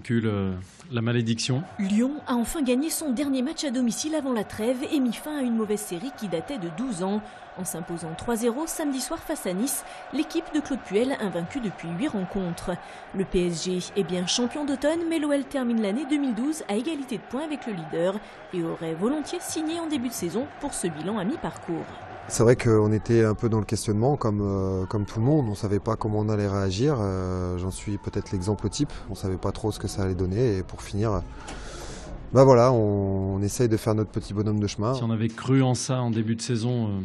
vaincu la malédiction. Lyon a enfin gagné son dernier match à domicile avant la trêve et mis fin à une mauvaise série qui datait de 12 ans. En s'imposant 3-0 samedi soir face à Nice, l'équipe de Claude Puel invaincue depuis 8 rencontres. Le PSG est bien champion d'automne, mais l'OL termine l'année 2012 à égalité de points avec le leader et aurait volontiers signé en début de saison pour ce bilan à mi-parcours. C'est vrai qu'on était un peu dans le questionnement comme tout le monde, on ne savait pas comment on allait réagir, j'en suis peut-être l'exemple type, on ne savait pas trop ce que ça allait donner et pour finir, voilà, on essaye de faire notre petit bonhomme de chemin. Si on avait cru en ça en début de saison,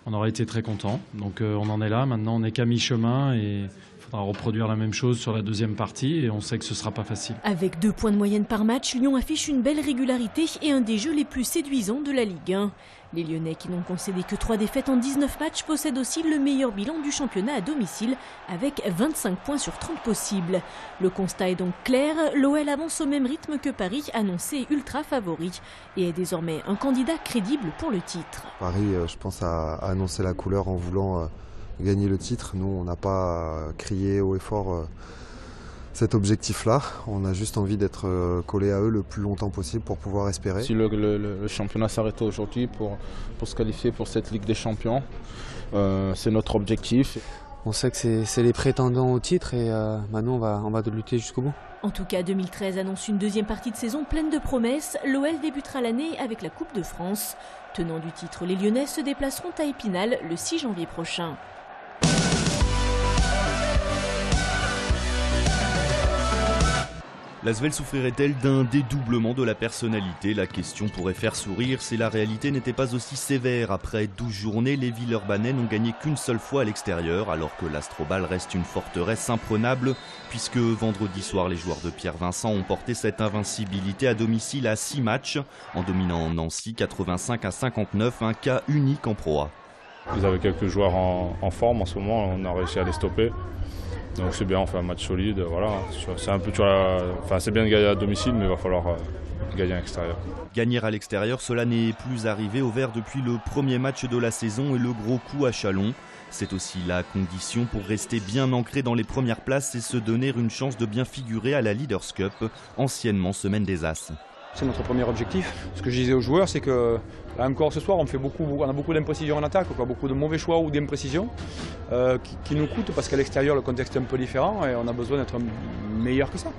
on aurait été très content. Donc on en est là, maintenant on n'est qu'à mi-chemin et il faudra reproduire la même chose sur la deuxième partie et on sait que ce ne sera pas facile. Avec 2 points de moyenne par match, Lyon affiche une belle régularité et un des jeux les plus séduisants de la Ligue 1. Les Lyonnais, qui n'ont concédé que 3 défaites en 19 matchs, possèdent aussi le meilleur bilan du championnat à domicile avec 25 points sur 30 possibles. Le constat est donc clair, l'OL avance au même rythme que Paris, annoncé ultra favori, et est désormais un candidat crédible pour le titre. Paris, je pense, a annoncé la couleur en voulant gagner le titre. Nous, on n'a pas crié haut et fort cet objectif-là. On a juste envie d'être collé à eux le plus longtemps possible pour pouvoir espérer. Si le championnat s'arrêtait aujourd'hui pour se qualifier pour cette Ligue des Champions, c'est notre objectif. On sait que c'est les prétendants au titre et maintenant on va lutter jusqu'au bout. En tout cas, 2013 annonce une deuxième partie de saison pleine de promesses. L'OL débutera l'année avec la Coupe de France. Tenant du titre, les Lyonnais se déplaceront à Épinal le 6 janvier prochain. L'Asvel souffrirait-elle d'un dédoublement de la personnalité? La question pourrait faire sourire si la réalité n'était pas aussi sévère. Après 12 journées, les Villeurbanais n'ont gagné qu'une seule fois à l'extérieur, alors que l'Astrobal reste une forteresse imprenable, puisque vendredi soir, les joueurs de Pierre Vincent ont porté cette invincibilité à domicile à 6 matchs, en dominant Nancy 85-59, un cas unique en Pro A. Ils avaient quelques joueurs en forme en ce moment, on a réussi à les stopper. Donc c'est bien, on fait un match solide, voilà. C'est un peu, c'est bien de gagner à domicile, mais il va falloir gagner à l'extérieur. Gagner à l'extérieur, cela n'est plus arrivé au Vert depuis le premier match de la saison et le gros coup à Chalon. C'est aussi la condition pour rester bien ancré dans les premières places et se donner une chance de bien figurer à la Leaders Cup, anciennement Semaine des As. C'est notre premier objectif. Ce que je disais aux joueurs, c'est que là encore ce soir, on a beaucoup d'imprécisions en attaque, beaucoup de mauvais choix ou d'imprécisions qui nous coûtent parce qu'à l'extérieur, le contexte est un peu différent et on a besoin d'être meilleur que ça,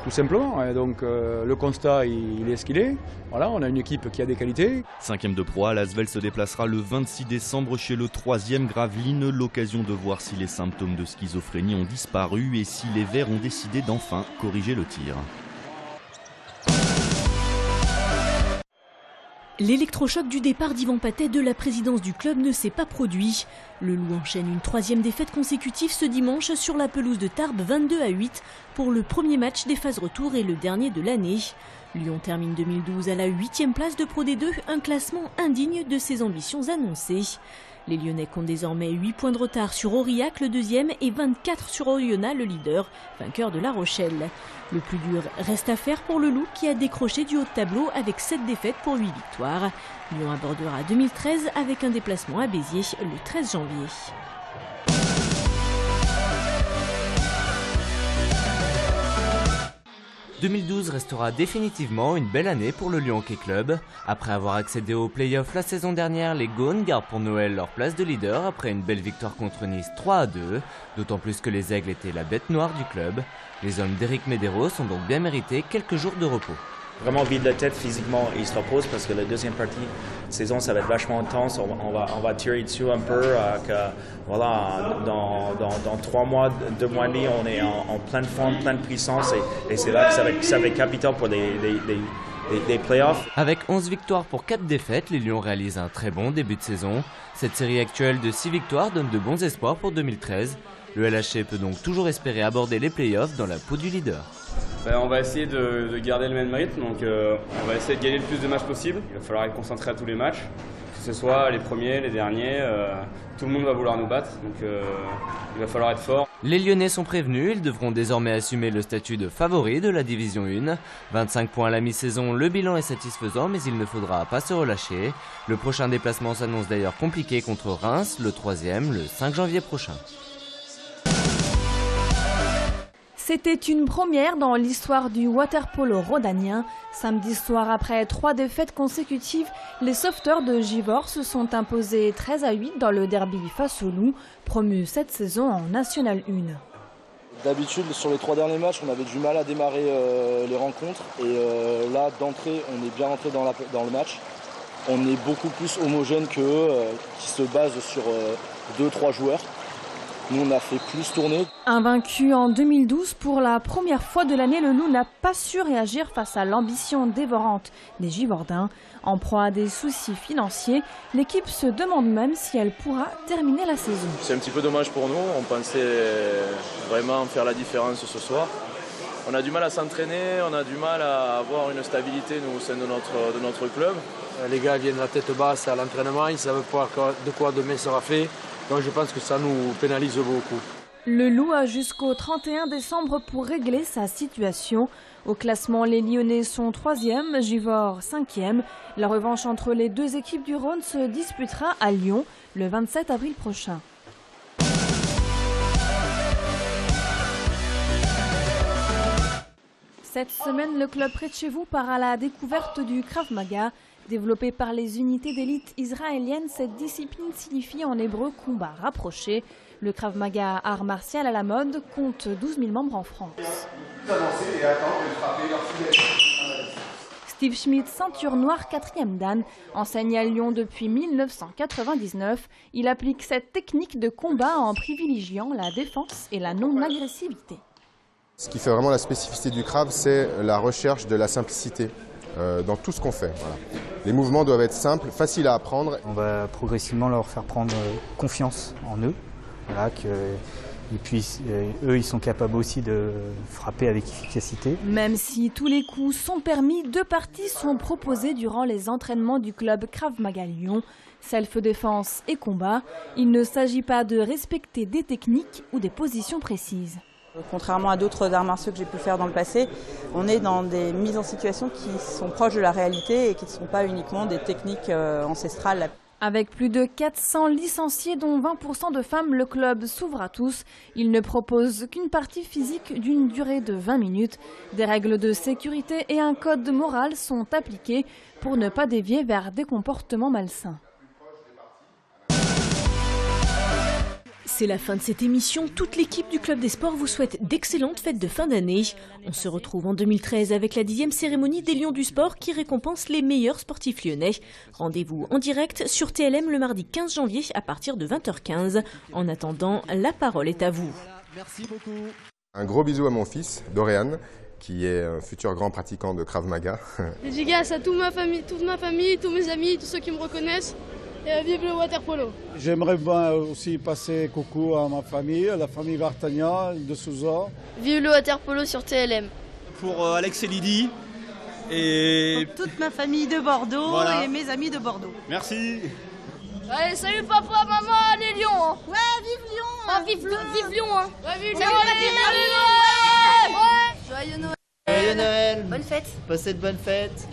tout simplement. Et donc le constat, il est ce qu'il est. Voilà, on a une équipe qui a des qualités. 5e de Pro A, l'Asvel se déplacera le 26 décembre chez le 3e Gravelines. L'occasion de voir si les symptômes de schizophrénie ont disparu et si les Verts ont décidé d'enfin corriger le tir. L'électrochoc du départ d'Yvan Patet de la présidence du club ne s'est pas produit. Le Loup enchaîne une 3e défaite consécutive ce dimanche sur la pelouse de Tarbes 22-8 pour le premier match des phases retour et le dernier de l'année. Lyon termine 2012 à la 8e place de Pro D2, un classement indigne de ses ambitions annoncées. Les Lyonnais comptent désormais 8 points de retard sur Aurillac, le 2e, et 24 sur Oyonnax, le leader, vainqueur de La Rochelle. Le plus dur reste à faire pour le Loup qui a décroché du haut de tableau avec 7 défaites pour 8 victoires. Lyon abordera 2013 avec un déplacement à Béziers le 13 janvier. 2012 restera définitivement une belle année pour le Lyon Hockey Club. Après avoir accédé aux playoffs la saison dernière, les Gaunes gardent pour Noël leur place de leader après une belle victoire contre Nice 3-2, d'autant plus que les Aigles étaient la bête noire du club. Les hommes d'Éric Medeiros ont donc bien mérité quelques jours de repos. Vraiment vide la tête physiquement, ils se reposent parce que la deuxième partie de saison ça va être vachement intense, on va tirer dessus un peu, voilà, dans 3 mois, 2 mois et demi on est en pleine forme, pleine puissance et c'est là que ça va être capital pour des playoffs. Avec 11 victoires pour 4 défaites, les Lions réalisent un très bon début de saison. Cette série actuelle de 6 victoires donne de bons espoirs pour 2013. Le LHC peut donc toujours espérer aborder les playoffs dans la peau du leader. On va essayer de garder le même rythme, donc on va essayer de gagner le plus de matchs possible. Il va falloir être concentré à tous les matchs, que ce soit les premiers, les derniers, tout le monde va vouloir nous battre, donc il va falloir être fort. Les Lyonnais sont prévenus, ils devront désormais assumer le statut de favori de la Division 1. 25 points à la mi-saison, le bilan est satisfaisant, mais il ne faudra pas se relâcher. Le prochain déplacement s'annonce d'ailleurs compliqué contre Reims, le 3e, le 5 janvier prochain. C'était une première dans l'histoire du water-polo rhodanien. Samedi soir, après 3 défaites consécutives, les sauveteurs de Givors se sont imposés 13-8 dans le derby face aux Loups, promu cette saison en National 1. D'habitude, sur les 3 derniers matchs, on avait du mal à démarrer les rencontres. Et là, d'entrée, on est bien rentré dans le match. On est beaucoup plus homogène qu'eux, qui se basent sur 2-3 joueurs. Nous, on a fait plus tourner. Invaincu en 2012, pour la première fois de l'année, le Loup n'a pas su réagir face à l'ambition dévorante des Givordins. En proie à des soucis financiers, l'équipe se demande même si elle pourra terminer la saison. C'est un petit peu dommage pour nous. On pensait vraiment faire la différence ce soir. On a du mal à s'entraîner, on a du mal à avoir une stabilité nous, au sein de notre club. Les gars viennent la tête basse à l'entraînement, ils ne savent pas de quoi demain sera fait. Donc je pense que ça nous pénalise beaucoup. Le Loup a jusqu'au 31 décembre pour régler sa situation. Au classement, les Lyonnais sont 3e, Givors 5e. La revanche entre les 2 équipes du Rhône se disputera à Lyon le 27 avril prochain. Cette semaine, le club près de chez vous part à la découverte du Krav Maga. Développé par les unités d'élite israéliennes, cette discipline signifie en hébreu combat rapproché. Le Krav Maga, art martial à la mode, compte 12 000 membres en France. Steve Schmidt, ceinture noire 4e dan, enseigne à Lyon depuis 1999. Il applique cette technique de combat en privilégiant la défense et la non-agressivité. Ce qui fait vraiment la spécificité du Krav, c'est la recherche de la simplicité dans tout ce qu'on fait. Voilà. Les mouvements doivent être simples, faciles à apprendre. On va progressivement leur faire prendre confiance en eux. Voilà, et puis eux, ils sont capables aussi de frapper avec efficacité. Même si tous les coups sont permis, 2 parties sont proposées durant les entraînements du club Krav Maga Lyon. Self-défense et combat. Il ne s'agit pas de respecter des techniques ou des positions précises. Contrairement à d'autres arts martiaux que j'ai pu faire dans le passé, on est dans des mises en situation qui sont proches de la réalité et qui ne sont pas uniquement des techniques ancestrales. Avec plus de 400 licenciés, dont 20% de femmes, le club s'ouvre à tous. Il ne propose qu'une partie physique d'une durée de 20 minutes. Des règles de sécurité et un code moral sont appliqués pour ne pas dévier vers des comportements malsains. C'est la fin de cette émission. Toute l'équipe du Club des Sports vous souhaite d'excellentes fêtes de fin d'année. On se retrouve en 2013 avec la 10e cérémonie des Lions du Sport qui récompense les meilleurs sportifs lyonnais. Rendez-vous en direct sur TLM le mardi 15 janvier à partir de 20h15. En attendant, la parole est à vous. Merci beaucoup. Un gros bisou à mon fils, Dorian, qui est un futur grand pratiquant de Krav Maga. Dédicace à toute ma famille, tous mes amis, tous ceux qui me reconnaissent. Et vive le water-polo. J'aimerais bien aussi passer coucou à ma famille, à la famille Vartagnan de Souza. Vive le water-polo sur TLM. Pour Alex et Lydie. Et pour toute ma famille de Bordeaux voilà. Et mes amis de Bordeaux. Merci. Allez, salut papa, maman, les Lions. Hein. Ouais, vive Lyon. Ah, vive Lyon. Hein. Ouais, vive Lyon. Salut, Joyeux Noël. Joyeux Noël. Joyeux Noël. Bonne fête. Passez de bonnes fêtes.